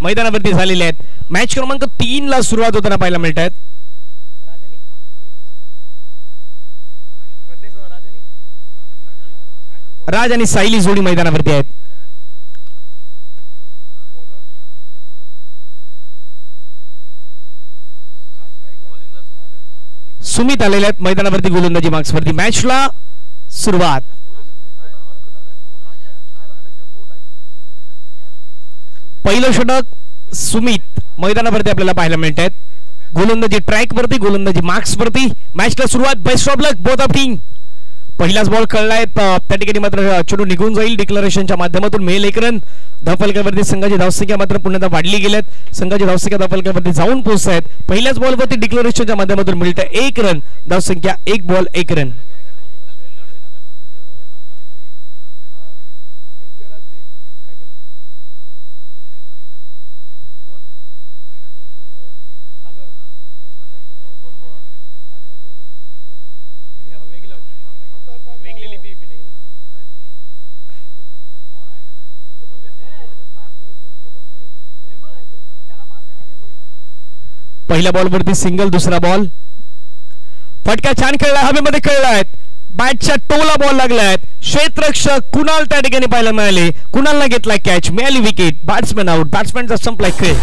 मैदानावरती झालेले आहेत. मॅच क्रमांक 3 ला सुरुवात होताना पाहायला मिळत आहेत. राज आणि सायली जोडी मैदानावरती आहेत. सुमित आलेले आहेत मैदानावरती गोलंदाजी मार्क्सवरती. मॅचला सुरुवात. पहिलं षटक सुमित मैदानावरती आपल्याला पाहायला मिळत आहेत. गोलंदाजी ट्रॅक वरती, गोलंदाजी मार्क्स वरती. मॅचला सुरुवात. Best of luck both of team. पहिलाच बॉल कळलाय त्या ठिकाणी मात्र चेंडू निघून जाईल. डिक्लरेशनच्या माध्यमातून मेल 1 रन. धावफलकावरती संघाची धावसंख्या मात्र पुन्हा वाढली गेल्यात. संघाची धावसंख्या धावफलकावरती जाऊन पोहोचत आहेत. पहिल्याच बॉलवरती डिक्लरेशनच्या माध्यमातून मिळतं 1 रन. धावसंख्या 1 बॉल 1 रन. पहिल्या बॉलवरती सिंगल. दुसरा बॉल फटका छान खेळला. हवेमध्ये खेळलाय. बॅटच्या टोला बॉल लागलाय. क्षेत्ररक्षक कुणाल त्या ठिकाणी पाहायला मिळाले. कुणालला घेतला कॅच. मिळाली विकेट. Batsman out. बॅट्समॅनचा संपलाय खेळ.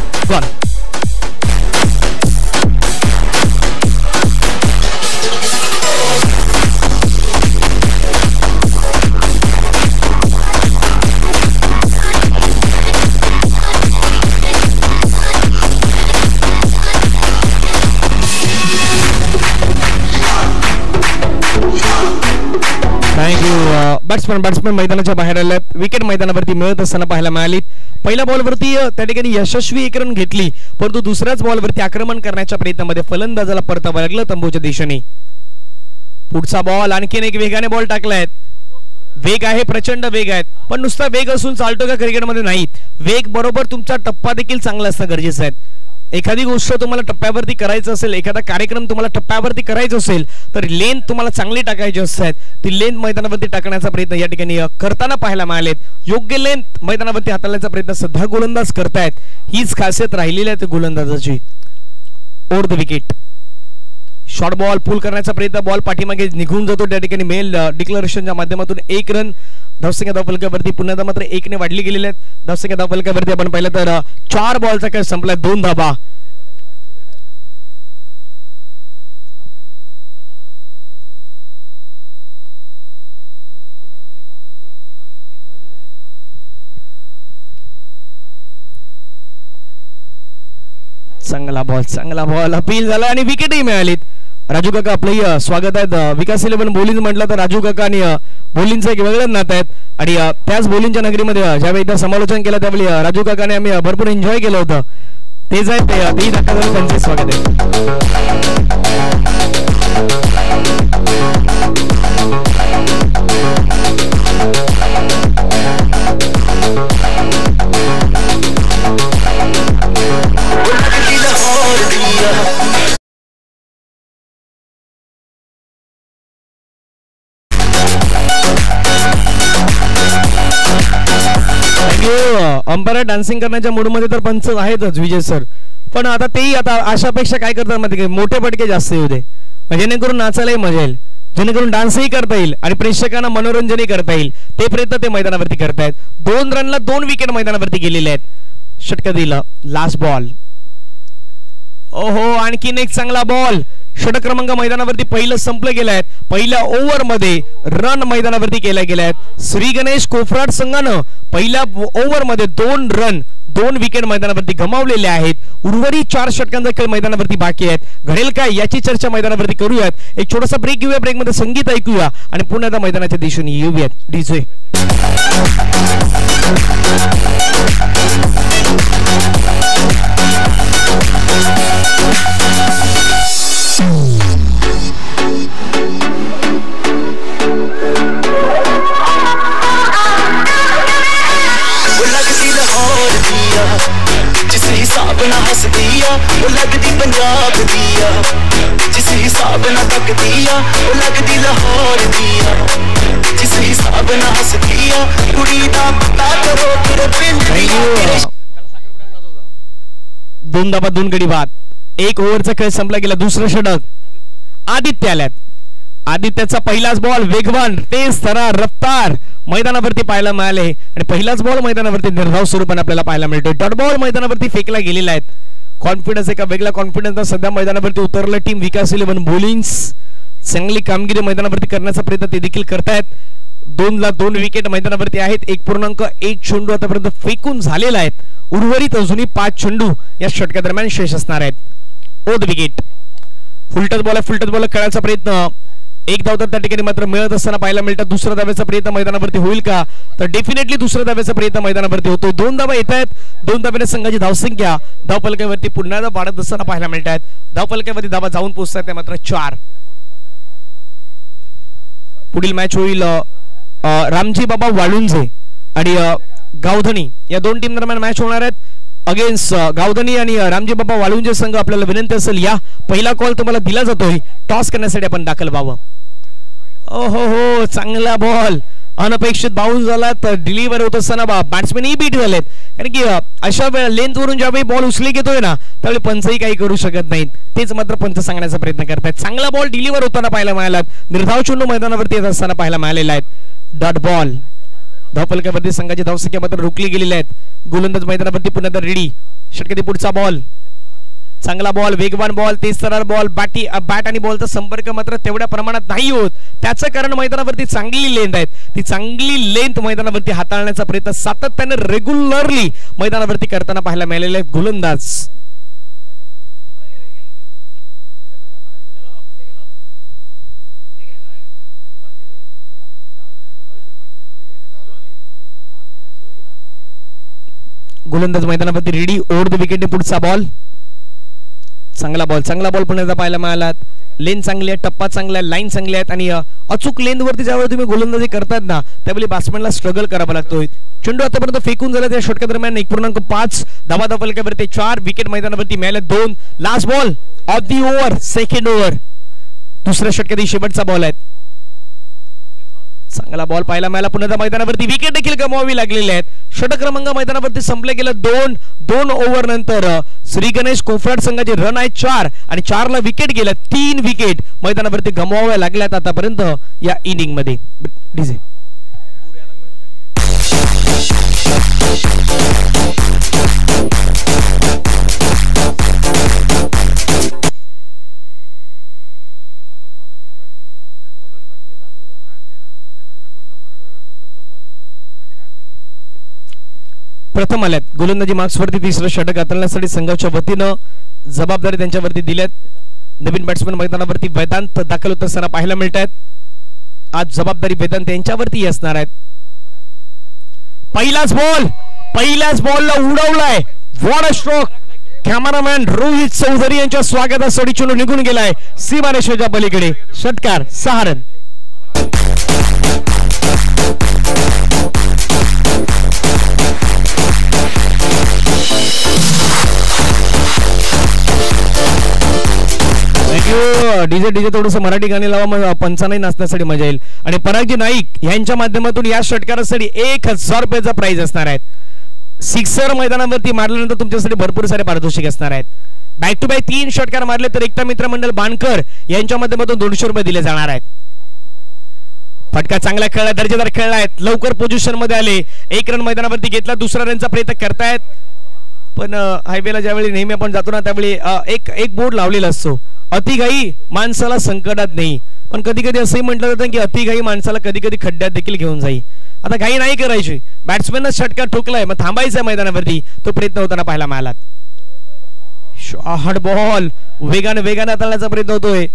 बॅट्समॅन मैदानाच्या बाहेर आल्यात. विकेट मैदानावरती मिळत असताना पाहायला मिळाली. पहिल्या बॉलवरती त्या ठिकाणी यशस्वी 1 रन घेतली, परंतु दुसऱ्याच बॉलवरती आक्रमण करण्याच्या प्रयत्नामध्ये फलंदाजाला परतावं लागलं तंबूच्या दिशेने. पुढचा बॉल आणखीन एक वेगाने बॉल टाकलाय. वेग आहे, प्रचंड वेग आहेत, पण नुसता वेग असून चालतो का क्रिकेटमध्ये? नाही. वेग बरोबर तुमचा टप्पा देखील चांगला असणं गरजेचं आहे. एखादी गोष्ट तुम्हाला टप्प्यावरती करायचं असेल, एखादा कार्यक्रम तुम्हाला टप्प्यावरती करायचा असेल तर लेंथ तुम्हाला चांगली टाकायची असते. ती लेंथ मैदानावरती टाकण्याचा प्रयत्न या ठिकाणी करताना पाहायला मिळालेत. योग्य लेंथ मैदानावरती हाताळण्याचा प्रयत्न सध्या गोलंदाज करतायत. हीच खासियत राहिलेली आहे गोलंदाजाची. Over the wicket. Short ball pull करण्याचा प्रयत्न. बॉल पाठीमागे निघून जातो. त्या ठिकाणी मेल डिक्लरेशनच्या माध्यमातून 1 रन. धावसंख्या धावफलकावरती पुन्हा मात्र 1 ने वाढली गेलेली आहेत. धावसंख्या धावफलकावरती आपण पाहिलं तर 4 बॉलचा खेळ संपलाय. 2 धाबा. चांगला बॉल अपील झाला आणि विकेटही मिळालीत. राजू काका आपलंही स्वागत आहे. विकास 11 बोलिंग म्हटलं तर राजू काका आणि बोलिंगचं एक वेगळंच नातं आहेत. आणि त्याच बोलिंगच्या नगरीमध्ये ज्यावेळी इथं समालोचन केलं त्यावेळी राजू काकाने आम्ही भरपूर एन्जॉय केलं होतं. तेच आहेत तेही दाखवलं. त्यांचे स्वागत आहे. अंपायर डान्सिंग करण्याच्या मूडमध्ये तर पंच आहेतच विजय सर, पण आता तेही आता अशापेक्षा काय करतात माहिती, मोठे पटके जास्त येऊ दे, जेणेकरून नाचायलाही मजा येईल, जेणेकरून डान्सही करता येईल आणि प्रेक्षकांना मनोरंजनही करता येईल. ते प्रयत्न ते मैदानावरती करतायत. 2 रनला 2 विकेट मैदानावरती गेलेले आहेत. षटक दिलं. Last ball. ओहो, आणखीन एक चांगला बॉल. षटक क्रमांक मैदानावरती पहिलं संपलं गेलं आहे. पहिल्या ओव्हर मध्ये रन मैदानावरती केल्या गेल्या आहेत. श्री गणेश कोफराट संघानं पहिल्या ओव्हर मध्ये 2 रन 2 विकेट मैदानावरती गमावलेले आहेत. उर्वरित 4 षटकांचा खेळ मैदानावरती बाकी आहेत. घडेल काय याची चर्चा मैदानावरती करूयात. एक छोटासा ब्रेक घेऊया. ब्रेक मध्ये संगीत ऐकूया आणि पुन्हा एकदा मैदानाच्या दिशेने येऊयात. डीजे जिस हिसाब ना हस दिया वो लगदी पंजाब दिया, जिस हिसाब ना तक दिया वो लगदी लाहौर दिया, जिस हिसाब ना हस दिया कुड़ी दा पता करो तेरे पिंड दिया. 2 धाबा 2 गडी बाद. 1 ओव्हरचा खेळ संपला गेला. दुसरं षटक आदित्य आल्यात. आदित्यचा पहिलाच बॉल वेगवान तेज तरा रफ्तार मैदानावरती पाहायला मिळाले आणि पहिलाच बॉल मैदानावरती निर्धाव स्वरूपाने आपल्याला पाहायला मिळतोय. डॉट बॉल मैदानावरती फेकला गेलेला आहे. कॉन्फिडन्स एका वेगळा कॉन्फिडन्स सध्या मैदानावरती उतरलं टीम विकास 11 बॉलिंग्स चांगली कामगिरी मैदानावरती करण्याचा प्रयत्न ते देखील करतायत. 2 विकेट मैदानावरती आहेत. 1.1 चेंडू आतापर्यंत फेकून झालेला आहेत. उर्वरित अजूनही 5 चेंडू या षटका दरम्यान शेष असणार आहेत. ओद विकेट फुलटच बॉल खेळायचा प्रयत्न. 1 धाव तर त्या ठिकाणी मात्र मिळत असताना पाहायला मिळतात. दुसरा धाव्याचा प्रयत्न मैदानावरती होईल का तर डेफिनेटली दुसऱ्या धाव्याचा प्रयत्न मैदानावरती होतो. 2 धावा येत आहेत. 2 धाव्याने संघाची धावसंख्या धावफलकावरती पुन्हा वाढत असताना पाहायला मिळत आहेत. धावफलकावरती धावा जाऊन पोहोचतात ते मात्र 4. पुढील मॅच होईल रामजी बाबा वाळुंजे आणि गावधनी या 2 टीम दरम्यान मॅच होणार आहेत. अगेन्स्ट गावधनी आणि रामजी बाबा वाळुंजे संघ आपल्याला विनंती असेल या पहिला कॉल तुम्हाला दिला जातोय. टॉस करण्यासाठी आपण दाखल व्हावं. हो चांगला बॉल अनपेक्षित बाउन्स झाला तर डिलिव्हर होत असताना बॅट्समॅनही बीट झालेत. कारण की अशा वेळेला लेंथ वरून ज्यावेळी बॉल उचली घेतोय ना त्यावेळी पंचही काही करू शकत नाहीत. तेच मात्र पंच सांगण्याचा प्रयत्न करतायत. चांगला बॉल डिलिव्हर होताना पाहायला मिळाला. निर्धाव चेंडू मैदानावरती येत असताना पाहायला मिळालेला आहे. डॉट बॉल धावफलकावरती संघाची धावसंख्या मात्र रोखली गेलेली आहेत. गोलंदाज मैदानावरती पुन्हा रेडी. षटकातील पुढचा बॉल चांगला बॉल वेगवान बॉल तेज तरार बॉल बॅट आणि बॉलचा संपर्क मात्र तेवढ्या प्रमाणात नाही होत. त्याचं कारण मैदानावरती चांगली लेंथ आहेत. ती चांगली लेंथ मैदानावरती हाताळण्याचा प्रयत्न सातत्याने रेग्युलरली मैदानावरती करताना पाहायला मिळालेले आहेत गोलंदाज. गोलंदाज मैदानावरती रेडी. ओव्हर द विकेट पुढचा बॉल चांगला बॉल पुन्हा पाहायला मिळाला. लेन चांगली आहे. टप्पा चांगला आहे. लाईन चांगली आहेत आणि अचूक लेन वरती ज्यावेळी तुम्ही गोलंदाजी करतात ना त्यावेळी बॅट्समॅनला स्ट्रगल करावा लागतोय. चेंडू आतापर्यंत फेकून झाला त्या षटका दरम्यान 1.5 धावा धावफलकावरती 4 विकेट मैदानावरती मिळाले. 2 last ball of the over second over दुसऱ्या षटकातील शेवटचा बॉल आहे. चांगला बॉल पाहायला मिळाला. पुन्हा मैदानावरती विकेट देखील गमवावी लागलेली आहेत. षटक क्रमांक मैदानावरती संपले गेलं. 2 ओव्हर नंतर श्री गणेश कोफराड संघाचे रन आहेत 4 आणि 4 ला विकेट गेल्या. 3 विकेट मैदानावरती गमवाव्या लागल्यात आतापर्यंत या इनिंग मध्ये. डीजे प्रथम आल्यात. गोलंदाजी मार्क्सवरती 3रं षटक हाताळण्यासाठी संघाच्या वतीनं जबाबदारी त्यांच्यावरती दिल्यात. नवीन बॅट्समन मैदानावरती वेदांत दाखल होत असताना पाहायला मिळत आहेत. आज जबाबदारी वेदांत यांच्यावरती असणार आहेत. पहिलाच बॉलला उडवलाय. What a stroke. Cameraman Rohit Chaudhary यांच्या स्वागतासाठी चेंडू निघून गेलाय सीमारेषेच्या पलीकडे. षटकार 6 रन. डीजे थोडस मराठी गाणी लावा मग पंचांनाही नाचण्यासाठी मजा येईल. आणि परागजी नाईक यांच्या माध्यमातून या षटकारासाठी 1000 रुपयाचा प्राइज असणार आहेत. सिक्सर मैदानावरती मारल्यानंतर तुमच्यासाठी भरपूर सारे पारितोषिक असणार आहेत. बॅक टू बॅक 3 षटकार मारले तर एकता मित्र मंडळ बाणकर यांच्या माध्यमातून 200 रुपये दिले जाणार आहेत. फटका चांगला खेळला. दर्जेदार खेळला आहेत. लवकर पोझिशन मध्ये आले. 1 रन मैदानावरती घेतला. दुसरा रनचा प्रयत्न करतायत पण हायवेला ज्यावेळी नेहमी आपण जातो ना त्यावेळी एक बोर्ड लावलेला असतो. अतिघाई माणसाला संकटात नाही. पण कधी कधी असंही म्हटलं जातं की अतिघाई माणसाला कधी कधी खड्ड्यात देखील घेऊन जाईल. आता घाई नाही करायची. बॅट्समॅनच षटकार ठोकलाय मग थांबायचं मैदानावरती. तो प्रयत्न होताना पाहायला मिळाला. शॉर्ट बॉल वेगाने हाताळण्याचा प्रयत्न होतोय.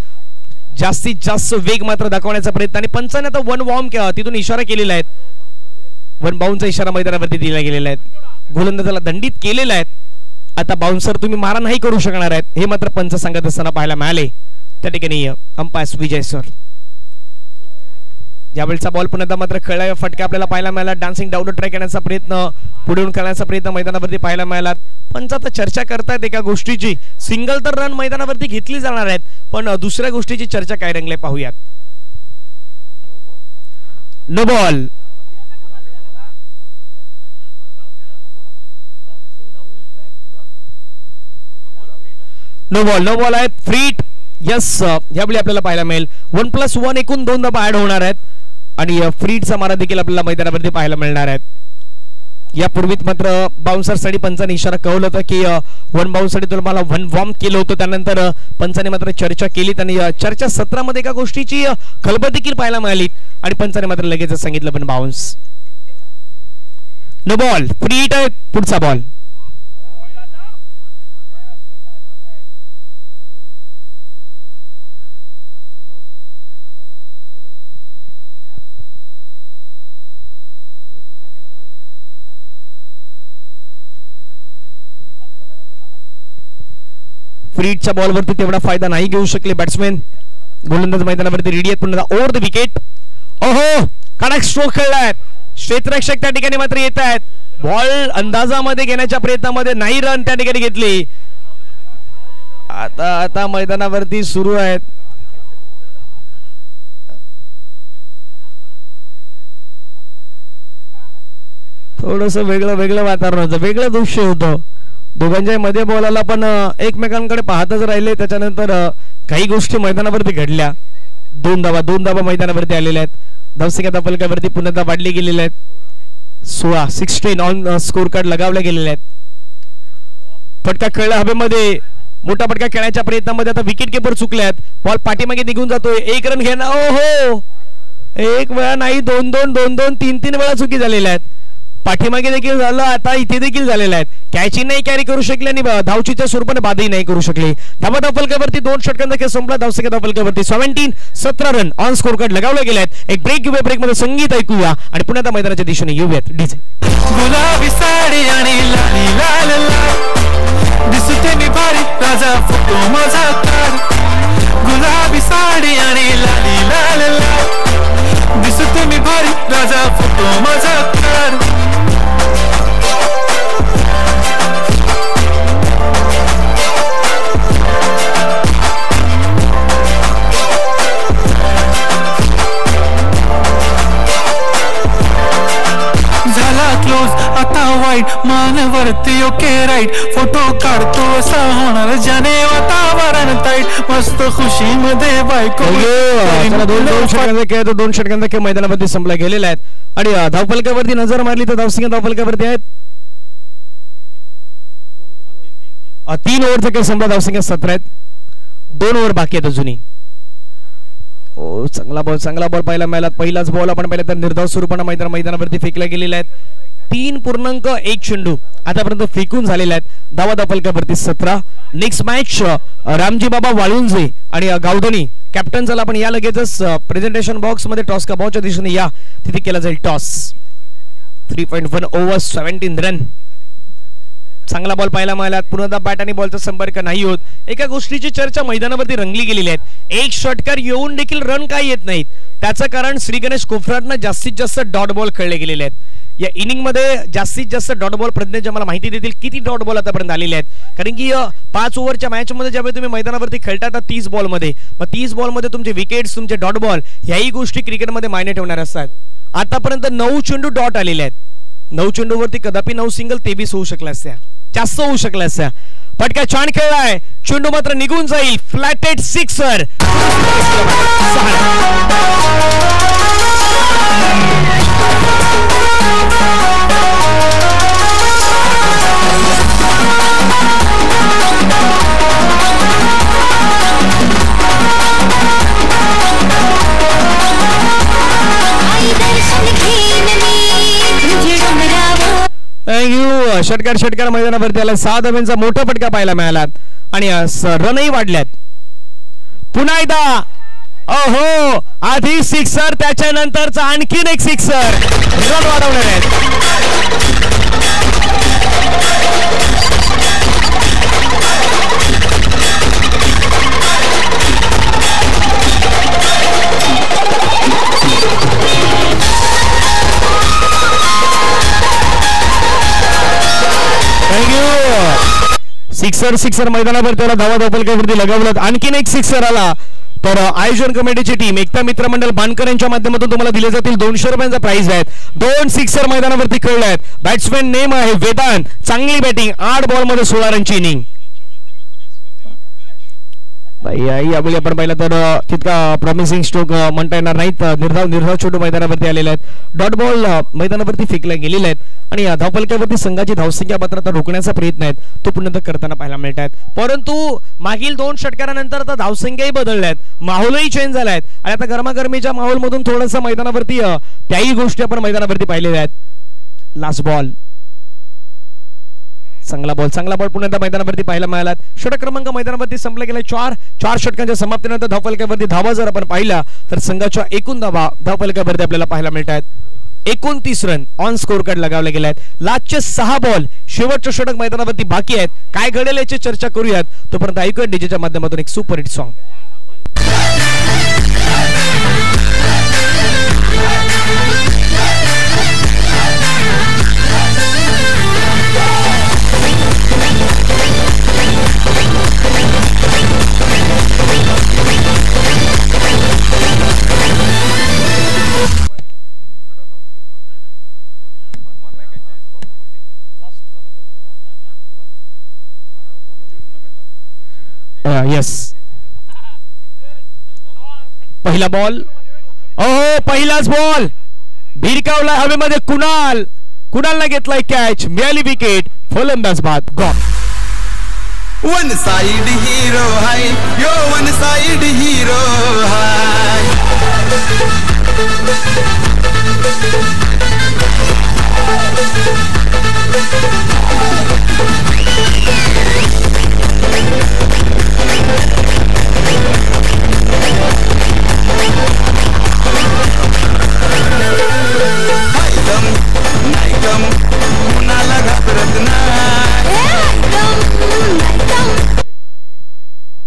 जास्तीत जास्त वेग मात्र दाखवण्याचा प्रयत्न आणि पंचाने आता 1 वॉर्म तिथून इशारा केलेला आहे. 1 बाउन्सचा इशारा मैदानावरती दिला गेलेला आहे. गोलंदाजाला दंडित केलेला आहे. आता बाउन्सर तुम्ही मारा नाही करू शकणार आहेत हे मात्र पंच सांगत असताना पाहायला मिळाले. त्या ठिकाणी अंपायर विजय सर. ज्यावेळेचा बॉल पुन्हा मात्र खेळला. फटका आपल्याला पाहायला मिळाला. डान्सिंग डाऊन ट्राय करण्याचा प्रयत्न पुढे करण्याचा प्रयत्न मैदानावरती पाहायला मिळाला. पंच आता चर्चा करतायत एका गोष्टीची. सिंगल तर रन मैदानावरती घेतली जाणार आहेत पण दुसऱ्या गोष्टीची चर्चा काय रंगले पाहूयात. No ball. नो बॉल आहेत. फ्रीट यस यावेळी आपल्याला पाहायला मिळेल. 1+1 एकूण 2 धावा ऍड होणार आहेत आणि फ्रीटचा मारा देखील आपल्याला मैदानावरती पाहायला मिळणार आहेत. यापूर्वीच मात्र बाउन्सरसाठी पंचाने इशारा कळवला होता की 1 बाउन्ससाठी तुम्हाला 1 वॉर्म केलं होतं. त्यानंतर पंचाने मात्र चर्चा केली आणि चर्चा सत्रामध्ये एका गोष्टीची खलबत देखील पाहायला मिळाली आणि पंचाने मात्र लगेच सांगितलं पण बाउन्स. No ball. फ्रीट आहे. पुढचा बॉल. फ्रीटच्या बॉलवरती तेवढा फायदा नाही घेऊ शकले बॅट्समॅन. गोलंदाज मैदानावरती रेडी आहेत. पुन्हा ओव्हर द विकेट. ओहो कडक स्ट्रोक खेळलाय. क्षेत्ररक्षक त्या ठिकाणी मात्र येत आहेत. बॉल अंदाजामध्ये घेण्याच्या प्रयत्नामध्ये नाही रन त्या ठिकाणी घेतली. आता मैदानावरती सुरू आहेत. थोडस वेगळं वातावरण होतं. वेगळं दृश्य होतं. दोघांच्या मध्ये बॉलाला पण एकमेकांकडे पाहतच राहिले. त्याच्यानंतर काही गोष्टी मैदानावरती घडल्या. 2 धावा मैदानावरती आलेल्या आहेत. धावसंख्या फलकावरती पुन्हा वाढली गेलेल्या आहेत. 16 ऑन स्कोर कार्ड लगावले गेलेले आहेत. फटका खेळला हवेमध्ये. मोठा फटका खेळण्याच्या प्रयत्नामध्ये आता विकेट किपर चुकले आहेत. बॉल पाठीमागे निघून जातोय. 1 रन घेणार. ओहो एक वेळा नाही 2-2 3 वेळा चुकी झालेल्या आहेत. पाठीमागे देखील झालं. आता इथे देखील झालेला आहे. कॅची नाही कॅरी करू शकले आणि धावचीच्या स्वरूपाने बादही नाही करू शकले. धावा फलकावरती 2 षटकांचा खेळ संपला. धावसंख्या फलकावरती 17 रन ऑन स्कोर कार्ड लगावले गेले आहेत. एक ब्रेक घेऊया. ब्रेक मध्ये संगीत ऐकूया आणि पुन्हा त्या मैदानाच्या दिशेने येऊयात. डीजे गुलाबी साडी आणि लाली लाल लाल दिसते मी भारी राजा फोटो माझा काढ. गुलाबी साडी आणि लाली लाल लाल दिसते मी भारी राजा फोटो माझा काढ. आता वाईट मानवरती ओके राईट फोटो काढतो असा होणार ज्याने वातावरण ताईट मस्त खुशी मध्ये बायको. 2 षटकांचा खेळ मैदानामध्ये संपला गेलेला आहे आणि धावफलकावरती नजर मारली तर धावसंख्या धावफलकावरती आहेत 3 ओव्हरचा खेळ संपला. धावसंख्या 17 आहेत. 2 ओव्हर बाकी आहेत अजूनही. चांगला बॉल पाहायला मिळाला. पहिलाच बॉल आपण पाहिला तर निर्धाव स्वरूपाने मैदानावरती फेकला गेलेला आहे. 3.1 चेंडू आतापर्यंत फेकून झालेले आहेत. धावा फलकावरती 17. नेक्स्ट मॅच रामजी बाबा वाळुंजे आणि गावधनी कॅप्टन. चला आपण या लगेचच प्रेझेंटेशन बॉक्स मध्ये टॉस का बॉलच्या दिशेने या. तिथे केला जाईल टॉस. 3.1 over 17 run. चांगला बॉल पाहायला मिळाला. पुन्हा बॅट आणि बॉलचा संपर्क नाही होत. एका गोष्टीची चर्चा मैदानावरती रंगली गेलेली आहे. एक षटकार येऊन देखील रन काय येत नाहीत. त्याचं कारण श्री गणेश कोफराटनं जास्तीत जास्त डॉट बॉल खेळले गेलेले आहेत. या इनिंग मध्ये जास्तीत जास्त डॉट बॉल प्रज्ञेश मला माहिती देतील किती डॉट बॉल आतापर्यंत आलेले आहेत. कारण की 5 ओव्हरच्या मॅच मध्ये ज्यावेळी तुम्ही मैदानावरती खेळता 30 बॉल मध्ये, मग 30 बॉल मध्ये तुमचे विकेट्स तुमचे डॉट बॉल ह्याही गोष्टी क्रिकेटमध्ये मायने ठेवणार असतात. आतापर्यंत 9 चेंडू डॉट आलेले आहेत. 9 चेंडूवरती कदापि 9 सिंगल 23 होऊ शकल्या असत्या, जास्त होऊ शकल्या असत्या. फटका छान खेळलाय. चेंडू मात्र निघून जाईल. Flatted sixer. षटकार मैदानावरती आला. 6 धाब्यांचा मोठा फटका पाहायला मिळाला आणि रनही वाढल्यात. पुन्हा एकदा ओहो आधी सिक्सर त्याच्यानंतरचा आणखीन एक सिक्सर. रन वाढवणार आहेत. सिक्सर मैदानावर त्याला धावा धावफलकावरती लगावलं. आणखीन एक सिक्सर आला. तर आयोजन कमिटीची टीम एकता मित्र मंडळ बाणकर यांच्या माध्यमातून तुम्हाला दिले जातील 200 रुपयांचा प्राइज आहेत. 2 सिक्सर मैदानावरती खेळले आहेत. बॅट्समॅन नेम आहे वेदांत. चांगली बॅटिंग. 8 बॉल मध्ये 16 रनची इनिंग. यावेळी आपण पाहिलं तर तितका प्रॉमिसिंग स्ट्रोक म्हणता येणार नाहीत. निर्धाव छोटू मैदानावरती आलेले आहेत. डॉट बॉल मैदानावरती फेकल्या गेलेले आहेत आणि धावफलकावरती संघाची धावसंख्या मात्र आता रोखण्याचा प्रयत्न आहे तो पुन्हा करताना पाहायला मिळत आहेत. परंतु मागील 2 षटकारानंतर आता धावसंख्याही बदलल्या आहेत, माहोलही चेंज झाला आहे आणि आता गरमागरमीच्या माहोलमधून थोडंसं मैदानावरती त्याही गोष्टी आपण मैदानावरती पाहिलेल्या आहेत. लास्ट बॉल, चांगला बॉल पुन्हा मैदानावरती पाहायला मिळाला. षटक क्रमांक मैदानावरती संपला गेला. 4 षटकांच्या समाप्तीनंतर धावफलकावरती धावा जर आपण पाहिला तर संघाच्या एकूण धावफलकावरती आपल्याला पाहायला मिळत आहेत. 29 रन ऑन स्कोर कार्ड लगावले गेले आहेत. लास्टचे 6 बॉल शेवटचे षटक मैदानावरती बाकी आहेत. काय घडेल याची चर्चा करूयात, तोपर्यंत ऐकूया डीजेच्या माध्यमातून एक सुपरहिट सॉन्ग. येस, पहिला बॉल, पहिलाच बॉल भिरकावला हवेमध्ये. कुणालने घेतलाय कॅच, मिळाली विकेट. फलंदाज बाद गॉन. वन साइड हीरो हाय यो, वन साइड हीरो हाय.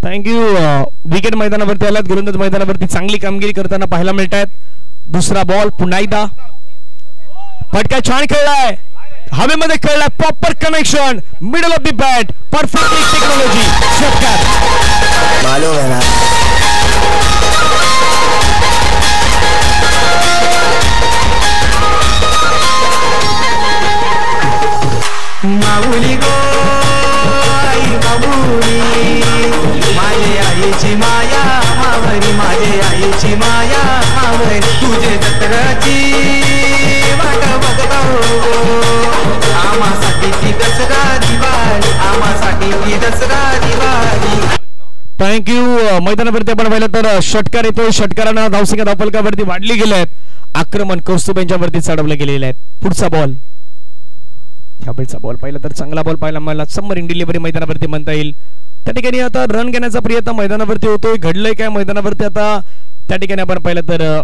थँक्यू. विकेट मैदानावरती आल्यात. गोलंदाज मैदानावरती चांगली कामगिरी करताना पाहायला मिळत आहेत. दुसरा बॉल पुन्हा एकदा फटका छान खेळलाय, हवेमध्ये खेळलाय. Proper connection, middle of the bat, perfect technology. षटकार मालूम है ना. माऊली गो आई माऊली, माझे आईची माया मावरी, माझे आईची माया मावरी. तुझे जत्राची वाट बघतो, आमासाठी ती दसरा दिवाळी, आमासाठी ती दसरा दिवाळी. थँक्यू. मैदानावरती आपण पाहिलं तर षटकार येतो. षटकारांना धावसंख्या धावफलकावरती वाढली गेले आहेत. आक्रमण कौस्तुभ यांच्यावरती चढवले गेलेले आहेत. पुढचा बॉल, ह्यावेळचा बॉल पाहिला तर चांगला बॉल पाहायला मला. सबमरीन डिलिव्हरी मैदानावरती म्हणता येईल. त्या ठिकाणी आता रन घेण्याचा प्रयत्न मैदानावरती होतोय. घडलंय काय मैदानावरती आता त्या ठिकाणी आपण पाहिलं तर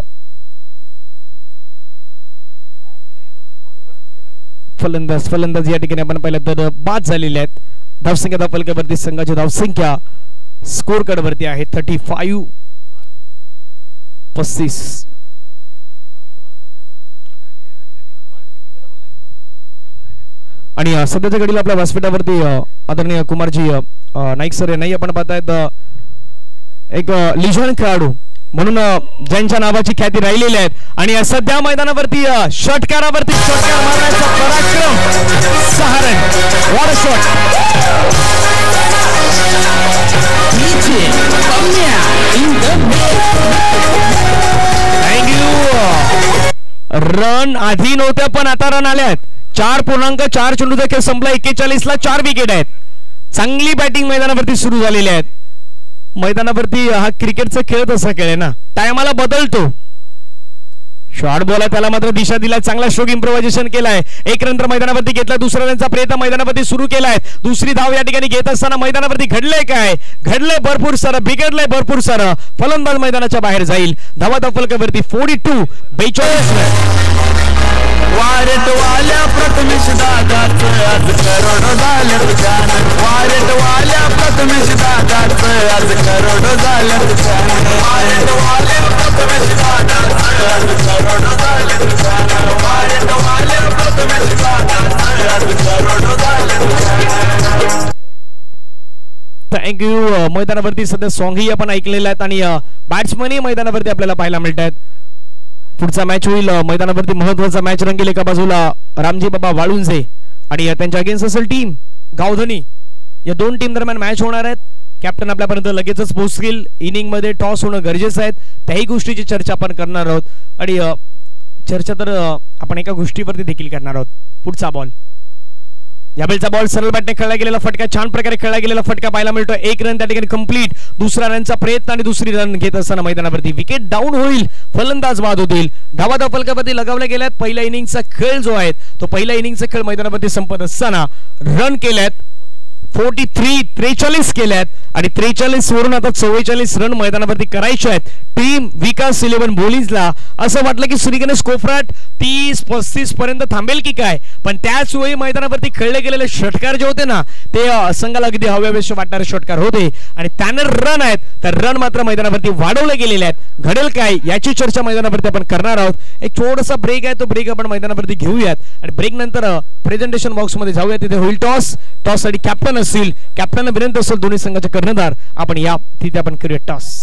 फलंदाज या ठिकाणी आपण पाहिलं तर बाद झालेले आहेत. धावसंख्या धावफलकावरती संघाची धावसंख्या स्कोर कार्ड वरती आहे 35. आणि सध्याच्या घडीला आपल्या व्यासपीठावरती आदरणीय कुमारजी नाईक सर यांनाही आपण पाहतायत. एक लिजन खेळाडू म्हणून ज्यांच्या नावाची ख्याती राहिलेली आहेत आणि सध्या मैदानावरती षटकारावरती षटकार मारण्याचा पराक्रम. 6 run. What a shot. Thank you. Run आधी नव्हत्या पण आता रन आले आहेत. 4.4 चेंडूचा खेळ संपला. 41 ला 4 विकेट आहेत. चांगली बॅटिंग मैदानावरती सुरू झालेली आहेत. मैदानावरती हा क्रिकेटचा खेळ तसा खेळ आहे ना, टायमाला बदलतो. शॉर्ट बॉल त्याला मात्र दिशा दिला. चांगला स्ट्रोक इम्प्रोव्हायझेशन केलाय. 1 रन मैदानावरती घेतला. दुसऱ्या रनचा प्रयत्न मैदानावरती सुरू केलाय. दुसरी धाव या ठिकाणी घेत असताना मैदानावरती घडलंय काय, घडलंय भरपूर सारं, बिघडलंय भरपूर सारं. फलंदाज मैदानाच्या बाहेर जाईल. धावा धावफलकावरती 42. 42 रन. वारेट वाल्या प्रथमेश दादाच आज करोड झालं तुझ्यान, वारेट वाल्या प्रथमेश दादाच आज करोड झालं तुझ्यान, वारेट वाल्या प्रथमेश दादाच आज करोड झालं तुझ्यान, वारेट वाल्या प्रथमेश दादाच आज करोड झालं तुझ्यान. थँक्यू. मैदानावरती सध्या सॉंगही आपण ऐकलेले आहेत आणि बॅट्समनही मैदानावरती आपल्याला पाहायला मिळत आहेत. पुढचा मॅच होईल मैदानावरती महत्वाचा मॅच रंगेल. एका बाजूला रामजी बाबा वाळुंजे आणि त्यांच्या अगेन्स्ट असेल टीम गावधनी. या दोन टीम दरम्यान मॅच होणार आहेत. कॅप्टन आपल्यापर्यंत लगेचच पोहोचतील. इनिंग मध्ये टॉस होणं गरजेचं आहे, त्याही गोष्टीची चर्चा आपण करणार आहोत. आणि चर्चा तर आपण एका गोष्टीवरती देखील करणार आहोत. पुढचा बॉल, यावेळचा बॉल सरळ बॅटने खेळला गेलेला फटका, छान प्रकारे खेळला गेलेला फटका पाहायला मिळतो. 1 रन त्या ठिकाणी कंप्लीट. दुसरा रनचा प्रयत्न आणि दुसरी रन घेत असताना मैदानावरती विकेट डाऊन होईल, फलंदाज बाद होतील. धावा फलकावरती लगावल्या गेल्यात. पहिल्या इनिंगचा खेळ जो आहे तो पहिल्या इनिंगचा खेळ मैदानावरती संपत असताना रन केल्यात 43 केल्यात आणि 43 वरून आता 44 रन मैदानावरती करायचे आहेत टीम विकास 11 बोलीजला. असं वाटलं की श्री गणेश कोफराट 30-35 पर्यंत थांबेल की काय, पण त्याच वेळी मैदानावरती खेळले गेलेले षटकार जे होते ना ते संघाला अगदी हव्यावेश वाटणारे षटकार होते आणि त्याने रन आहेत तर रन मात्र मैदानावरती वाढवले गेलेले आहेत. घडेल काय याची चर्चा मैदानावरती आपण करणार आहोत. एक छोटासा ब्रेक आहे, तो ब्रेक आपण मैदानावरती घेऊयात आणि ब्रेक नंतर प्रेझेंटेशन बॉक्स मध्ये जाऊया. तिथे होईल टॉस. टॉस साठी कॅप्टन असतील, कॅप्टन विनंती असेल दोन्ही संघाचे कर्णधार आपण या तिथे आपण करूया टॉस.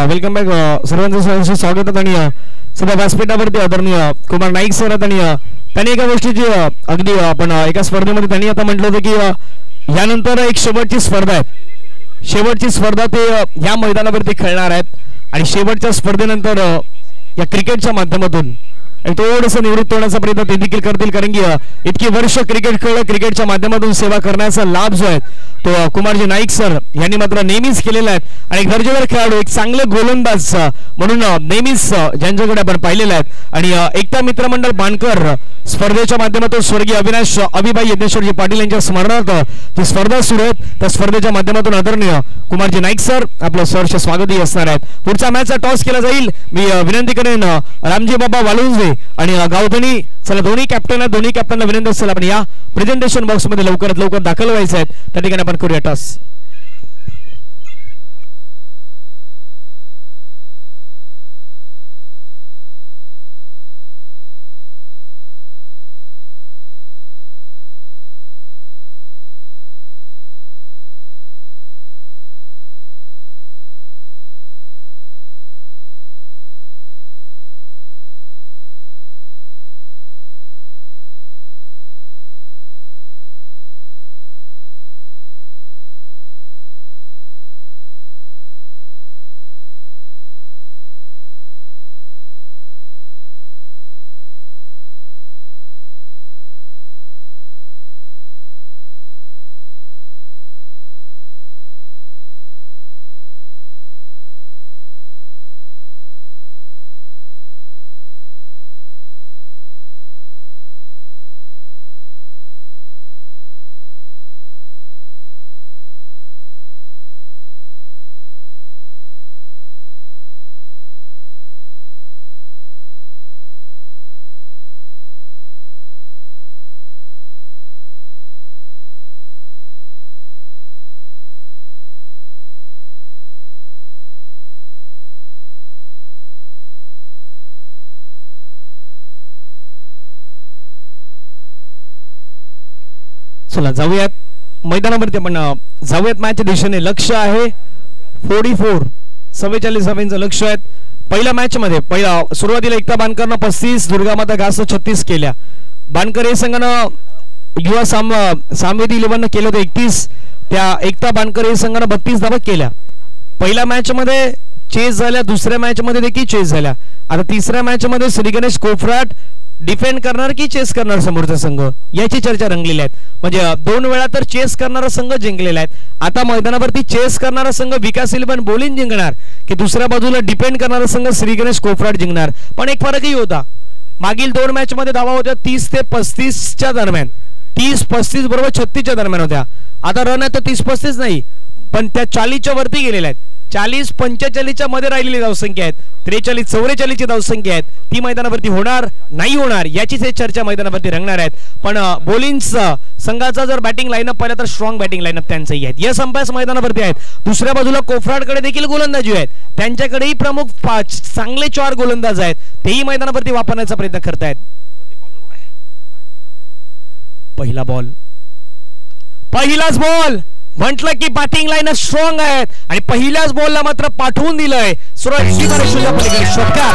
Welcome back. सर्वांचं स्वागत आणि सध्या व्यासपीठावरती आदरणीय कुमार नाईक सर आहेत आणि त्यांनी एका गोष्टीची अगदी आपण एका स्पर्धेमध्ये त्यांनी आता म्हटलं होतं की यानंतर एक शेवटची स्पर्धा आहे. शेवटची स्पर्धा ते या मैदानावरती खेळणार आहेत आणि शेवटच्या स्पर्धेनंतर या क्रिकेटच्या माध्यमातून थोडंसं निवृत्त होण्याचा प्रयत्न ते देखील करतील, कारण की इतकी वर्ष क्रिकेट खेळलं, क्रिकेटच्या माध्यमातून सेवा करण्याचा लाभ जो आहे तो कुमारजी नाईक सर यांनी मात्र नेहमीच केलेला आहे. आणि एक दर्जेदार खेळाडू, एक चांगले गोलंदाज म्हणून नेहमीच ज्यांच्याकडे आपण पाहिलेले आहेत. आणि एकता मित्रमंडळ बाणकर स्पर्धेच्या माध्यमातून स्वर्गीय अविनाश अभिभाई यज्ञेश्वरजी पाटील यांच्या स्मरणार्थ जी स्पर्धा सुरू आहे त्या स्पर्धेच्या माध्यमातून आदरणीय कुमारजी नाईक सर आपलं सहर्ष स्वागतही असणार आहेत. पुढचा मॅचचा टॉस केला जाईल. मी विनंती करेन रामजी बाबा वालुंजे आणि गावधनी, चला दोन्ही कॅप्टनला विनंती असेल आपण या प्रेझेंटेशन बॉक्स मध्ये लवकरात लवकर दाखल व्हायचं आहे. त्या ठिकाणी आपण करूया टॉस. चला जाऊयात मैदानावरती, आपण जाऊयात मॅचच्या दिशेने. लक्ष आहे 44 धावांचं लक्ष आहे. पहिल्या मॅच मध्ये सुरुवातीला एकता बाणकरनं 35, दुर्गामाता घास 36 केल्या. बाणकर हे संघानं युवा सामवेदी 11 केलं होतं 31. त्या एकता बाणकर हे संघानं 32 धावा केल्या. पहिल्या मॅच मध्ये चेस झाल्या, दुसऱ्या मॅच मध्ये देखील चेस झाल्या. आता तिसऱ्या मॅच मध्ये श्री गणेश कोफराट डिफेंड करणार की चेस करणार समोरचा संघ याची चर्चा रंगलेली आहे. म्हणजे 2 वेळा तर चेस करणारा संघ जिंकलेला आहे. आता मैदानावरती चेस करणारा संघ विकास 11 बोलिंग जिंकणार की दुसऱ्या बाजूला डिपेंड करणारा संघ श्री गणेश कोफराट जिंकणार. पण एक फरकही होता. मागील 2 मॅच मध्ये धावा होत्या 30 ते 35च्या दरम्यान, 30-35 बरोबर 36च्या दरम्यान होत्या. आता रन आहे तर 30-35 नाही पण त्या 40च्या वरती गेलेल्या आहेत. 40-45 मध्ये राहिलेली धावसंख्या आहेत. 43-44 ची धावसंख्या आहेत. ती मैदानावरती होणार नाही होणार याचीच हे चर्चा मैदानावरती रंगणार आहेत. पण बॉलिंग संघाचा जर बॅटिंग लाईनअप पाहिला तर स्ट्रॉंग बॅटिंग लाईनअप त्यांचंही आहेत. यस अंपायर्स मैदानावरती आहेत. दुसऱ्या बाजूला कोफराडकडे देखील गोलंदाजी आहेत. त्यांच्याकडेही प्रमुख चांगले 4 गोलंदाज आहेत. तेही मैदानावरती वापरण्याचा प्रयत्न करतायत. पहिलाच बॉल म्हटलं की बॅटिंग लाईन स्ट्रॉंग आहेत आणि पहिल्याच बॉलला मात्र पाठवून दिलंय पलीकडे षटकार.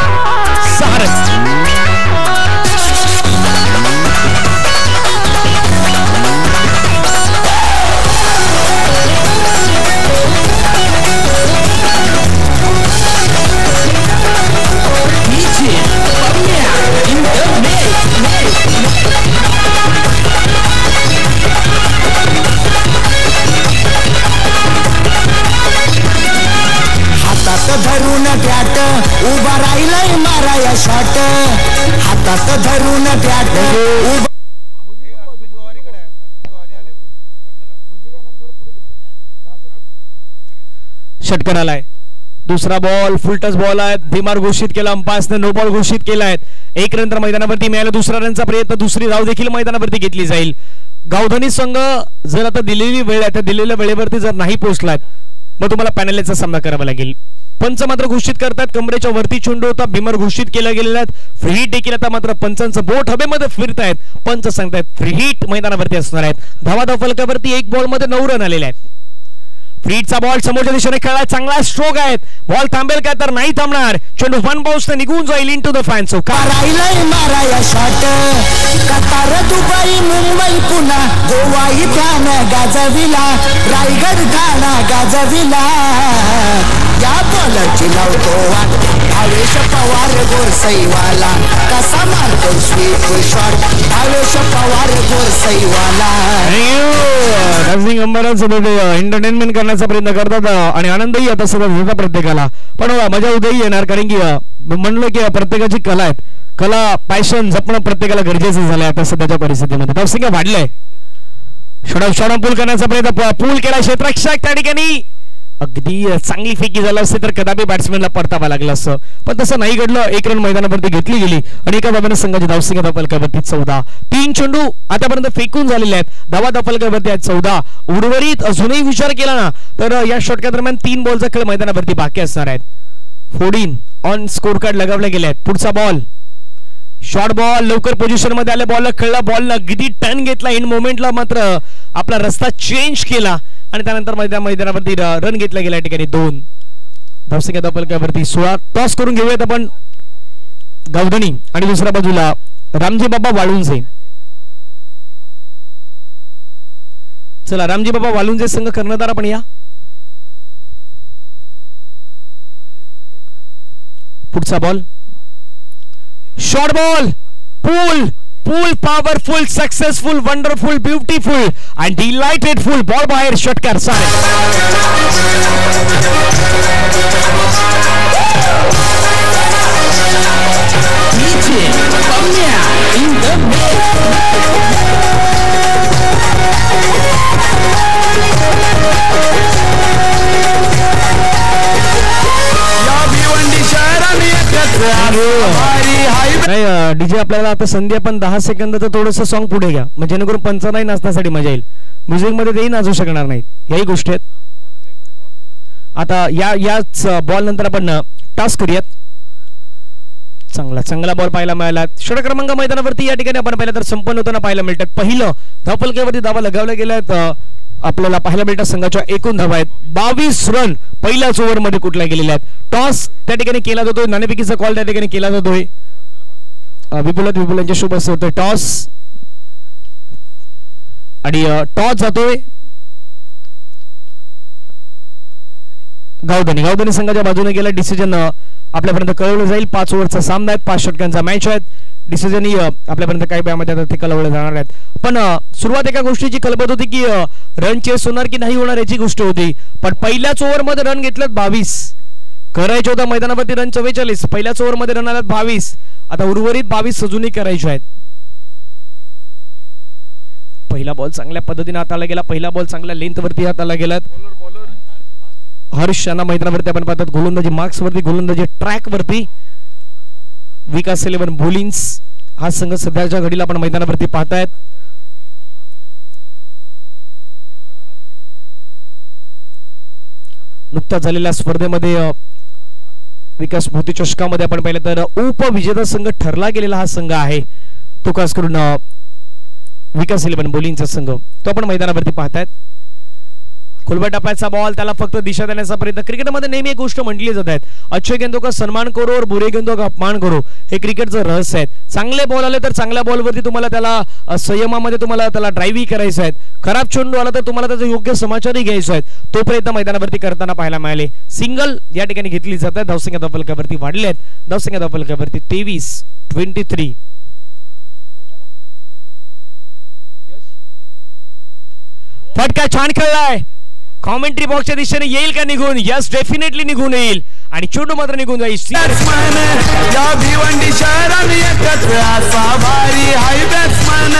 धरून बॅट उभा राहिलंय माराया शॉट. हातात धरून बॅट षटकार आलाय. दुसरा बॉल फुलटच बॉल आहे. धीमार घोषित केला अंपायर्सने. नो बॉल घोषित केला आहे. 1 रन तर मैदानावरती मिळाला. दुसरा रनचा प्रयत्न. दुसरी धाव देखील मैदानावरती घेतली जाईल. गावधनी संघ जर आता दिलेली वेळ आहे त्या दिलेल्या वेळेवरती जर नाही पोहोचलात मग तुम्हाला पॅनलचा सामना करावा लागेल. पंच मात्र घोषित करतात कमरेच्या वरती चेंडू होता. भीमर घोषित केला गेलेला आहे. फ्री हिट देखील आता मात्र पंचांचं बोट हवेमध्ये फिरतायत. पंच सांगतायत फ्री हिट मैदानावरती असणार आहेत. धावा फलकावरती 1 बॉल मध्ये 9 रन आलेले आहेत. फ्रीटचा बॉल समोरच्या दिशेने खेळायला चांगला स्ट्रोक आहेत. बॉल थांबेल का तर नाही थांबणार. चेंडू 1 बाउन्स निघून जाईल इनटू द फॅन्स. राहिलंय माराया शॉट. कतार दुबई मुंबई पुन्हा गोवा इथ्यान गाजविला. रायगड ठाणा गाजविला. या बॉलरची लावतो वाट. भावेश पवार गोरसईवाला कसा मारतो sweep shot. Bhavesh Pawar Gorsaiwala entertainment करण्याचा प्रयत्न करतात आणि आनंदही आता सगळं प्रत्येकाला. पण मजा उद्याही येणार कारण की म्हणलं की प्रत्येकाची कला आहे. कला पॅशन जपणं प्रत्येकाला गरजेचं झालंय आता सध्याच्या परिस्थितीमध्ये. धावसंख्या वाढलंय. शॉर्ट पूल करण्याचा प्रयत्न. पूल केला क्षेत्ररक्षक त्या ठिकाणी. अगदी चांगली फेकी झाला असते तर कदापि बॅट्समॅनला परतावा लागला असं. पण तसं नाही घडलं. 1 रन मैदानावरती घेतली गेली आणि एका धाब्याने संघाची धावसंख्या फलकावरती 14. 3 चेंडू आतापर्यंत फेकून झालेले आहेत. धावा फलकावरती आहेत 14. उर्वरित अजूनही विचार केला ना तर या षटका दरम्यान 3 बॉलचा खेळ मैदानावरती बाकी असणार आहेत. 14 ऑन स्कोर कार्ड लगावले गेले आहेत. पुढचा बॉल शॉर्ट बॉल. लवकर पोझिशन मध्ये आले. बॉल खेळला. बॉलला अगदी टर्न घेतला. इन मोमेंटला मात्र आपला रस्ता चेंज केला आणि त्यानंतर मैदानावरती रन घेतला गेला. ठिकाणी 2 धावसंख्या फलकावरती 16. टॉस करून घेऊयात आपण गावधनी आणि दुसऱ्या बाजूला रामजी बाबा वाळुंजे. चला रामजी बाबा वाळुंजे संघ कर्णधार आपण या. पुढचा ball short ball. Pool powerful, successful, wonderful, beautiful and delightful. Ball बाहेर. षटकार. डीजे आपल्याला आता संधी आपण 10 सेकंदाचं थोडंसं सॉन्ग पुढे घ्या म्हणजे जेणेकरून पंचांनाही नाचण्यासाठी मजा येईल. म्युझिक मध्ये तेही नाचू शकणार नाहीत. याही गोष्टी आहेत. आता याच बॉल नंतर आपण टॉस करूयात. चांगला बॉल पाहायला मिळाला. षटक क्रमांक मैदानावरती या ठिकाणी आपण पाहिलं तर संपन्न होताना पाहायला मिळतात. पहिलं धावफलकावरती धावा लगावल्या गेल्यात. आपल्याला पाहायला मिळतात संघाच्या एकूण धावा आहेत 22 रन पहिल्याच ओव्हर मध्ये कुठल्या गेलेल्या आहेत. टॉस त्या ठिकाणी केला जातोय. नाणेफेकीचा कॉल त्या ठिकाणी केला जातोय. विपुलांच्या शुभ असं होतोय टॉस आणि टॉस जातोय गावधनी संघाच्या बाजूने गेला. डिसिजन आपल्यापर्यंत कळवलं जाईल. 5 ओव्हरचा सामना आहे. 5 षटकांचा मॅच आहे. डिसिजन ही आपल्यापर्यंत काही वेळामध्ये ते कळवले जाणार आहेत. पण सुरुवात एका गोष्टीची कल्पना होती की रन चेस होणार की नाही होणार याची गोष्ट होती. पण पहिल्याच ओव्हर मध्ये रन घेतलेत 22. करायचे होता मैदानावरती रन 44. पहिल्याच ओव्हर मध्ये रन आल्यात 22. आता उर्वरित 22 सजूनी करायचे आहेत. पहिला बॉल चांगल्या पद्धतीने हाताळला गेला. पहिला बॉल चांगल्या लेंथ वरती हाताळला गेला. हर्ष यांना मैदानावरती आपण पाहतात गोलंदाजी मार्क्स वरती, गोलंदाजी ट्रॅक वरती. विकास 11 बोलिंग्स हा संघ सध्याच्या घडीला आपण मैदानावरती पाहतायत. नुकत्याच झालेल्या स्पर्धेमध्ये विकास मोती चषकामध्ये आपण पाहिलं तर उपविजेता संघ ठरला गेलेला हा संघ आहे, तो खास करून विकास 11 बोलिंगचा संघ, तो आपण मैदानावरती पाहतायत. खुलबा टप्प्याचा बॉल, त्याला फक्त दिशा देण्याचा प्रयत्न. क्रिकेटमध्ये नेहमी एक गोष्ट म्हटली जात आहे, अच्छे गेंदों का सन्मान करो और बुरे गेंदों का अपमान करो, हे क्रिकेटचं रहस्य आहे. चांगले बॉल आले तर चांगल्या बॉलवरती तुम्हाला त्याला संयमामध्ये तुम्हाला त्याला ड्राईव्ह करायचं आहे. खराब चेंडू आला तर तुम्हाला त्याचा योग्य समाचारही घ्यायचा आहे. तो प्रयत्न मैदानावरती करताना पाहायला मिळाले. सिंगल या ठिकाणी घेतली जात आहे. धावसंख्या धावफलकावरती वाढले आहेत. धावसंख्या धावफलकावरती 23-23. फटका छान खेळलाय. कॉमेंट्री बॉक्सच्या दिशेने येईल का निघून? यस, डेफिनेटली निघून येईल आणि चेंडू मात्र निघून जाईल. या भिवंडी शहरात एकच असा भारी हाय बॅट्समन,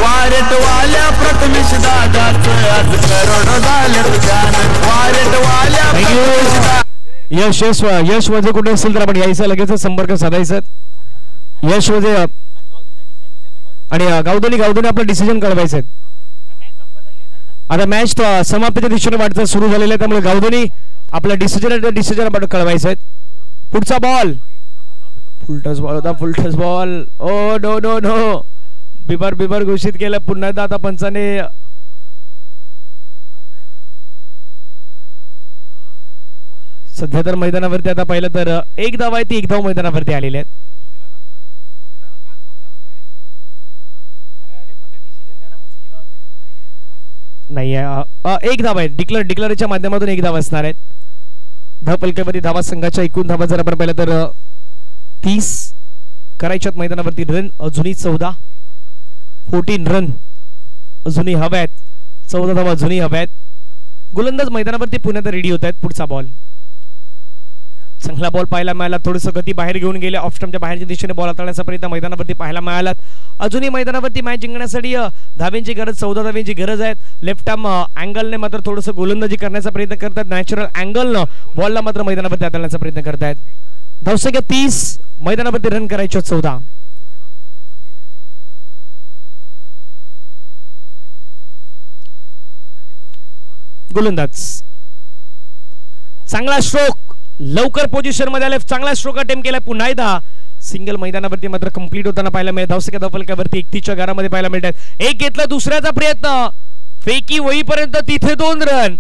वारेट वाल्या प्रथमेश दादाचं आज करोड झाले गान, वारेट वाल्या यश यश यश वजे कुठे असेल तर आपण यायचं, लगेच संपर्क साधायचा. यश वजे आणि गावधनी आपलं डिसिजन कळवायचं. आता मॅच समाप्तीच्या दिशेने वाटचाल सुरू झालेली आहे, त्यामुळे गावधनी आपला डिसिजन आपण कळवायचं आहे. पुढचा बॉल फुलटस बॉल होता, full toss ball. Oh no no no, बिबर घोषित केलं पुन्हा एकदा आता पंचाने. सध्या तर मैदानावरती आता पाहिलं तर एक धाव आहे, ती एक धाव मैदानावरती आलेली आहेत. नाही एक धाव आहे, डिक्लेअरच्या माध्यमातून एक धाव असणार आहेत. धावफलकावरती धावा संघाच्या एकूण धावा जर आपण पाहिलं तर 30 करायच्यात. मैदानावरती रन अजूनही 14 रन अजूनही हव्या आहेत, 14 धावा अजूनही हव्या आहेत. गोलंदाज मैदानावरती पुन्हा रेडी होत आहेत. पुढचा बॉल चांगला बॉल पाहायला मिळाला, थोडंसं गती बाहेर घेऊन गेले, ऑफ स्टंपच्या बाहेरच्या दिशेने बॉल हाताळण्याचा प्रयत्न मैदानावरती पाहायला मिळाला. अजूनही मैदानावरती मॅच जिंकण्यासाठी धाव्यांची गरज, 14 धाव्यांची गरज आहे. लेफ्ट आर्म अँगलने मात्र थोडंसं गोलंदाजी करण्याचा प्रयत्न करतात, नॅचरल अँगलनं बॉलला मात्र मैदानावरती हाताळण्याचा प्रयत्न करतायत. धावसंख्या 30, मैदानावरती रन करायचे 14. गोलंदाज चांगला स्ट्रोक, लवकर पोझिशन मध्ये आले, चांगला स्ट्रोक अटेम्प्ट केलाय. पुन्हा एकदा सिंगल मैदानावरती मात्र कंप्लीट होताना पाहायला मिळेल. धावसंख्या धावफलकावरती 31च्या घरामध्ये पाहायला मिळतात. एक घेतला, दुसऱ्याचा प्रयत्न, फेकी होईपर्यंत तिथे 2 रन.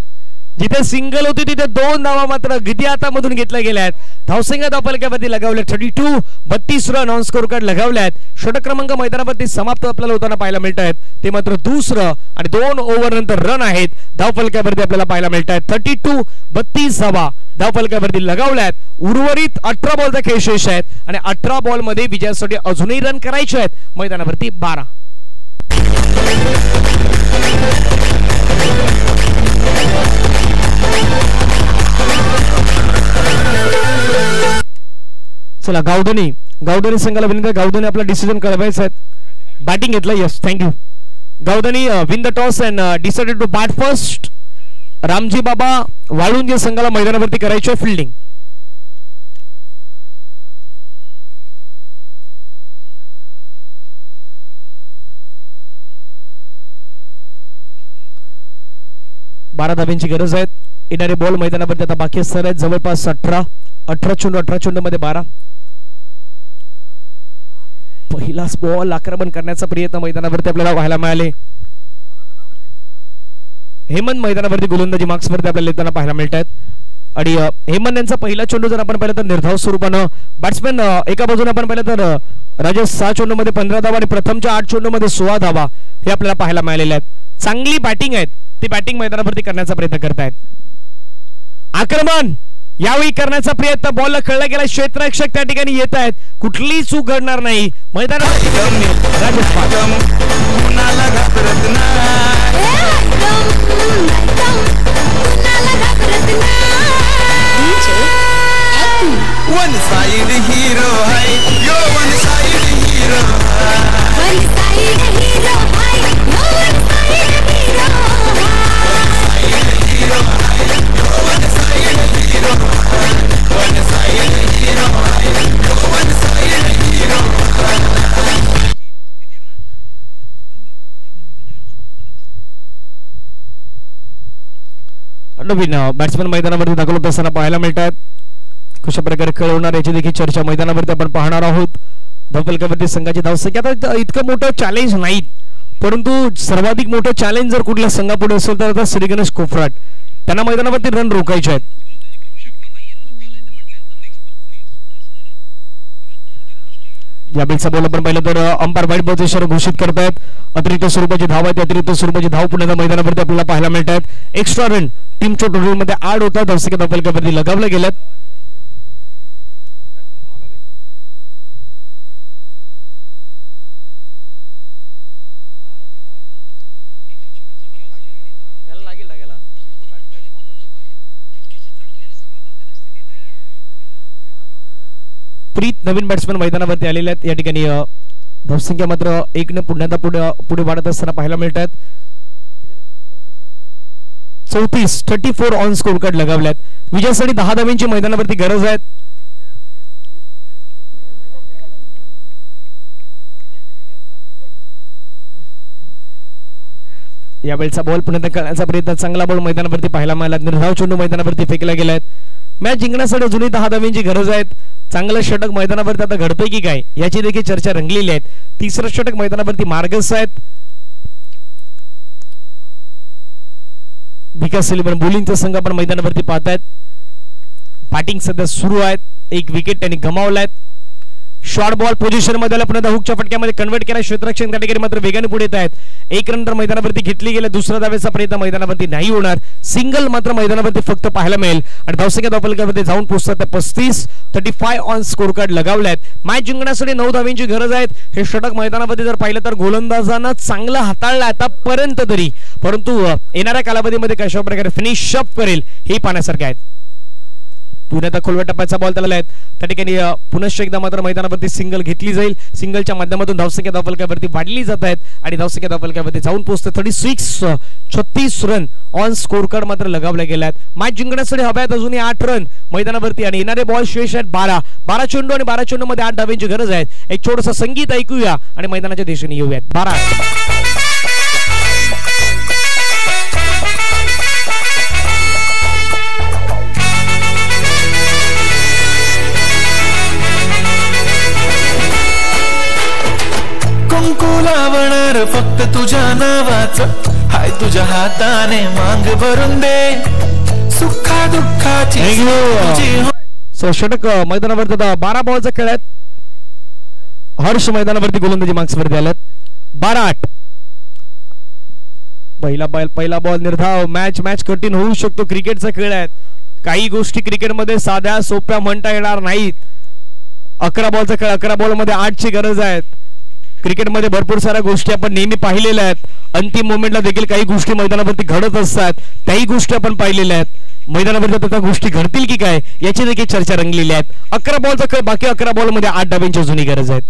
जिथे सिंगल होती तिथे 2 धावा मात्र गती हातामधून घेतल्या गेल्या आहेत. धावसंख्या धावफलकावरती लगावल्या 32, 32 रन ऑन स्कोर कार्ड लगावल्या आहेत. षटक क्रमांक मैदानावरती समाप्त आपल्याला होताना पाहायला मिळत आहेत, ते मात्र दुसरं आणि 2 ओव्हर नंतर रन आहेत. धावफलकावरती आपल्याला पाहायला मिळत आहेत 32, 32 धावा धावफलकावरती लगावल्यात. उर्वरित 18 बॉलचा खेळ शेष आहेत आणि 18 बॉल मध्ये विजयासाठी अजूनही रन करायचे आहेत. मैदानावरती 12. चला गावधनी संघाला विनंती, गावधनी आपला डिसिजन कळवायचा आहे. बॅटिंग घेतलं. Yes, thank you. Gavdhani win the toss and decided to bat first. Ramji Baba Walunje संघाला मैदानावरती करायची फिल्डिंग. बारा धाब्यांची गरज आहे. येणारे बॉल मैदानावरती आता बाकी असणार आहेत जवळपास 18 चेंडू मध्ये 12. पहिलाच बॉल आक्रमण करण्याचा प्रयत्न मैदानावरती आपल्याला पाहायला मिळाले. हेमंत मैदानावरती गोलंदाजी मार्क्स वरती आपल्याला येताना पाहायला मिळत आहेत आणि हेमंत यांचा पहिला चेंडू जर आपण पाहिलं तर निर्धाव स्वरूपानं बॅट्समॅन एका बाजूने आपण पाहिलं तर राजेश 6 चेंडू मध्ये 15 धावा आणि प्रथमच्या 8 चेंडू मध्ये 16 धावा हे आपल्याला पाहायला मिळालेले आहेत. चांगली बॅटिंग आहेत, ती बॅटिंग मैदानावरती करण्याचा प्रयत्न करतायत. आक्रमण यावेळी करण्याचा प्रयत्न, बॉलला कळला गेला, क्षेत्ररक्षक त्या ठिकाणी येत आहेत, कुठलीही चूक घडणार नाही. मैदानावरती वन साइड हीरो है यो, one side hero, one side hero है यो, वन साइड हीरो, नवीन बॅट्समॅन मैदानावरती दाखल होत असताना पाहायला मिळतात. कशा प्रकारे खेळ होणार याची देखील चर्चा मैदानावरती आपण पाहणार आहोत. धावफलकावरती संघाची धावसंख्या आता इतकं मोठं चॅलेंज नाहीत, परंतु सर्वाधिक मोठं चॅलेंज जर कुठल्या संघापुढे असेल तर आता श्री गणेश कोफराट, त्यांना मैदानावरती रन रोखायचे आहेत. या बिलचा बॉल आपण पाहिलं तर अंपायर वाईट बॉलचा इशारा घोषित करतायत. अतिरिक्त स्वरूपाची धाव आहे, अतिरिक्त स्वरूपाची धाव पुन्हा मैदानावरती आपल्याला पाहायला मिळतात. एक्स्ट्रा रन टीमच्या टोटल मध्ये 8 होता. धावसंख्या धावफलकावरती लगावल्या गेल्यात. प्रीत नवीन बॅट्समॅन मैदानावरती आलेले आहेत. या ठिकाणी धावसंख्या मात्र 1 पुढे वाढत असताना पाहायला मिळतात. 34 ऑन स्कोर कार्ड लगावल्यात. विजयासाठी 10 धावांची मैदानावरती गरज आहे. यावेळचा बॉल पुन्हा करण्याचा प्रयत्न, चांगला बॉल मैदानावरती पाहायला मिळाला. निर्धाव चेंडू मैदानावरती फेकला गेलाय. मॅच जिंकण्यासाठी अजूनही 10 धावांची गरज आहे. चांगलं षटक मैदानावरती आता घडतंय की काय याची देखील चर्चा रंगलेली आहे. तिसरं षटक मैदानावरती मार्गस्थ आहेत. विकास सलीमन बोलिंगचा संघ आपण मैदानावरती पाहतायत. बॅटिंग सध्या सुरू आहेत. एक विकेट त्यांनी गमावलाय. शॉर्ट बॉल पोझिशन मध्ये आला, पुन्हा हुकच्या फटक्यामध्ये कन्वर्ट केला. क्षेत्ररक्षण कॅटेगरी मात्र वेगाने पुढे येत आहेत. 1 रन तर मैदानावरती घेतली गेले. दुसरा धावेचा प्रयत्न मैदानावरती नाही होणार. सिंगल मात्र मैदानावरती फक्त पाहायला मिळेल आणि धावसंख्या धावफलकावरती जाऊन पोहोचतात 35 ऑन स्कोर कार्ड लगावल्यात. मॅच जिंकण्यासाठी 9 धावांची गरज आहे. हे षटक मैदानावरती जर पाहिलं तर गोलंदाजांना चांगलं हाताळलं आतापर्यंत तरी, परंतु येणाऱ्या कालावधीमध्ये कशा प्रकारे फिनिश अप करेल हे पाहण्यासारखे आहेत. पुण्याचा खोलव्या टप्प्याचा बॉल त्याला आहेत. त्या ठिकाणी पुनश्च एकदा मात्र मैदानावरती सिंगल घेतली जाईल. सिंगलच्या माध्यमातून धावसंख्या धावफलकावरती वाढली जात आहेत आणि धावसंख्या धावफलकावरती जाऊन पोहोचते 36 रन ऑन स्कोर कार्ड मात्र लगावले गेले आहेत. मॅच जिंकण्यासाठी हव्यात अजूनही 8 रन मैदानावरती आणि येणारे बॉल शेष आहेत 12 चेंडू आणि 12 चेंडू मध्ये 8 धावांची गरज आहे. एक छोटंसं संगीत ऐकूया आणि मैदानाच्या दिशेने येऊयात. 12 कुंकू लावणार फक्त तुझ्या नावाचं, हाय तुझ्या हाताने मांग भरून दे सुखा दुःखाची. षटक मैदानावरती 12 बॉलचा खेळ आहेत. हर्ष मैदानावरती गोलंदाजी मार्क्सवरती आल्यात. 12-8. पहिला बॉल निर्धाव. मॅच कठीण होऊ शकतो. क्रिकेटचा खेळ आहे. काही गोष्टी क्रिकेटमध्ये साध्या सोप्या म्हणता येणार नाहीत. 11 बॉलचा खेळ. 11 बॉल मध्ये 8 ची गरज आहे. क्रिकेटमध्ये भरपूर साऱ्या गोष्टी आपण नेहमी पाहिलेल्या आहेत. अंतिम मोमेंटला देखील काही गोष्टी मैदानावरती घडत असतात. त्याही गोष्टी आपण पाहिलेल्या आहेत. मैदानावरती त्या गोष्टी घडतील की काय याची देखील चर्चा रंगलेली आहे. 11 बॉलचा खेळ. बाकी 11 बॉल मध्ये 8 धावांची अजूनही गरज आहे.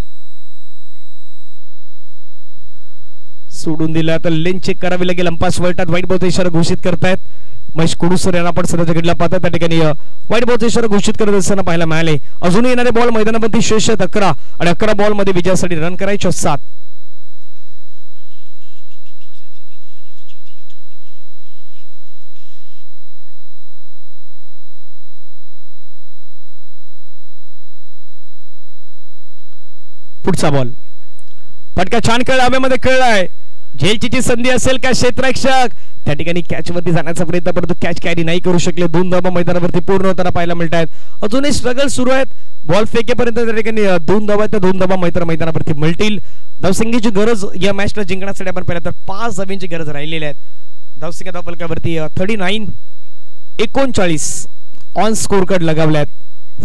सोडून दिला तर लेन चेक करावी लागेल. अंपायर वळतात. व्हाईट बॉलचा इशारा घोषित करतायत. महेश कुडूसर यांना आपण सध्याच्या घडला पाहतात. त्या ठिकाणी व्हाईट बॉलचा इशारा घोषित करत असताना पाहायला मिळाले. अजूनही येणारे बॉल मैदानामध्ये शेष आहेत 11 आणि 11 बॉल मध्ये विजयासाठी रन करायचे 7. पुढचा बॉल. फटका छान खेळ हवेमध्ये खेळलाय. झेलची संधी असेल का क्षेत्ररक्षक त्या ठिकाणी कॅच वरती जाण्याचा प्रयत्न, परंतु कॅच कॅरी नाही करू शकले. 2 धावा मैदानावरती पूर्ण होताना पाहायला मिळत आहेत. अजूनही स्ट्रगल सुरू आहेत. बॉल फेकेपर्यंत त्या ठिकाणी 2 धावा, त्या 2 धावा मैदानावरती मिळतील. धावसंख्येची गरज या मॅचला जिंकण्यासाठी आपण पाहिलं तर 5 धावांची गरज राहिलेली आहे. धावसंख्या धावफलकावरती 39 ऑन स्कोर कार्ड लगावल्यात.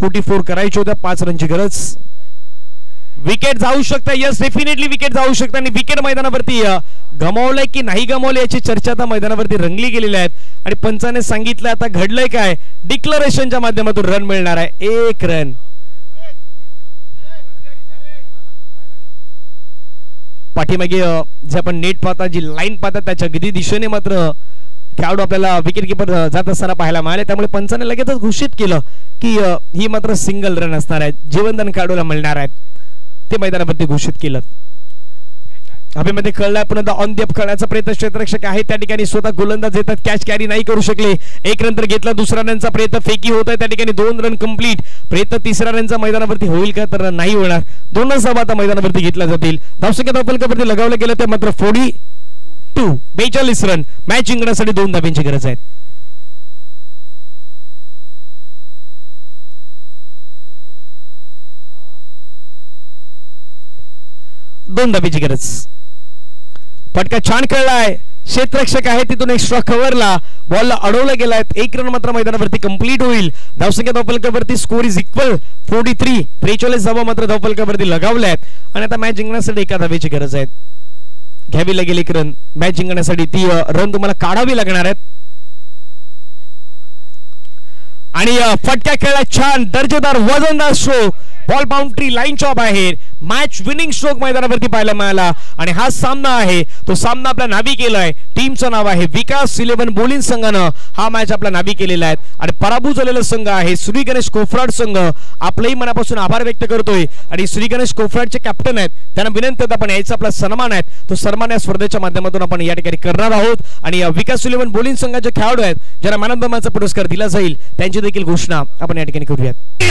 44 करायचे होत्या. 5 रनची गरज. विकेट जाऊ शकता. यस, डेफिनेटली विकेट जाऊ शकता आणि विकेट मैदानावरती गमावलंय की नाही गमावलंय याची चर्चा आता मैदानावरती रंगली गेलेली आहे आणि पंचाने सांगितलं आता घडलंय काय. डिक्लेरेशनच्या माध्यमातून रन मिळणार आहे. 1 रन. पाठीमागे जे आपण नेट पाहता, जी लाईन पाहता त्याच्या अगदी दिशेने मात्र खेळाडू आपल्याला विकेट किपर जात असताना पाहायला मिळाले. त्यामुळे पंचाने लगेचच घोषित केलं की ही मात्र सिंगल रन असणार आहे. जीवनदान खेळाडूला मिळणार आहेत ते मैदानावरती घोषित केलं. हवेमध्ये कळलाय पुन्हा ऑन दी अप करण्याचा प्रयत्न क्षेत्ररक्षक आहे त्या ठिकाणी स्वतः गोलंदाज येतात कॅच कॅरी नाही करू शकले 1 रन तर घेतला दुसऱ्या रनचा प्रयत्न फेकी होत आहे त्या ठिकाणी 2 रन कंप्लीट प्रयत्न तिसऱ्या रनचा मैदानावरती होईल का तर नाही होणार 2 रन आता मैदानावरती घेतला जातील धावसंख्या धावफलकावरती लगावलं गेलं ते मात्र 42 रन मॅच जिंकण्यासाठी 2 धाब्यांची गरज आहे 2 धाब्याची गरज फटका छान खेळलाय क्षेत्ररक्षक आहे तिथून एक्स्ट्रा कव्हरला बॉलला अडवला गेलाय 1 रन मात्र मैदानावरती कंप्लीट होईल धावसंख्या धावफलकावरती स्कोर इज इक्वल 43 धावा मात्र धावफलकावरती लगावल्यात आणि आता मॅच जिंकण्यासाठी 1 धाब्याची गरज आहे घ्यावी लागेल 1 रन मॅच जिंकण्यासाठी ती रन तुम्हाला काढावी लागणार आहेत आणि फटका खेळला छान दर्जेदार वजनदार स्ट्रोक बॉल बाउंड्री लाईनच्या बाहेर मॅच विनिंग स्ट्रोक मैदानावरती पाहायला मिळाला आणि हा सामना आहे तो सामना आपला नावी केलाय टीमचं नाव आहे विकास 11 बोलिंग संघानं हा मॅच आपला नावी केलेला आहे आणि पराभूत झालेला संघ आहे श्री गणेश कोफराड संघ आपलंही मनापासून आभार व्यक्त करतोय आणि श्री गणेश कोफराडचे कॅप्टन आहेत त्यांना विनंती आहे आपण यायचा आपला सन्मान आहे तो सन्मान या स्पर्धेच्या माध्यमातून आपण या ठिकाणी करणार आहोत आणि विकास 11 बोलिंग संघाचे खेळाडू आहेत ज्यांना मॅन ऑफ द मॅचचा पुरस्कार दिला जाईल त्यांची देखील घोषणा आपण या ठिकाणी करूयात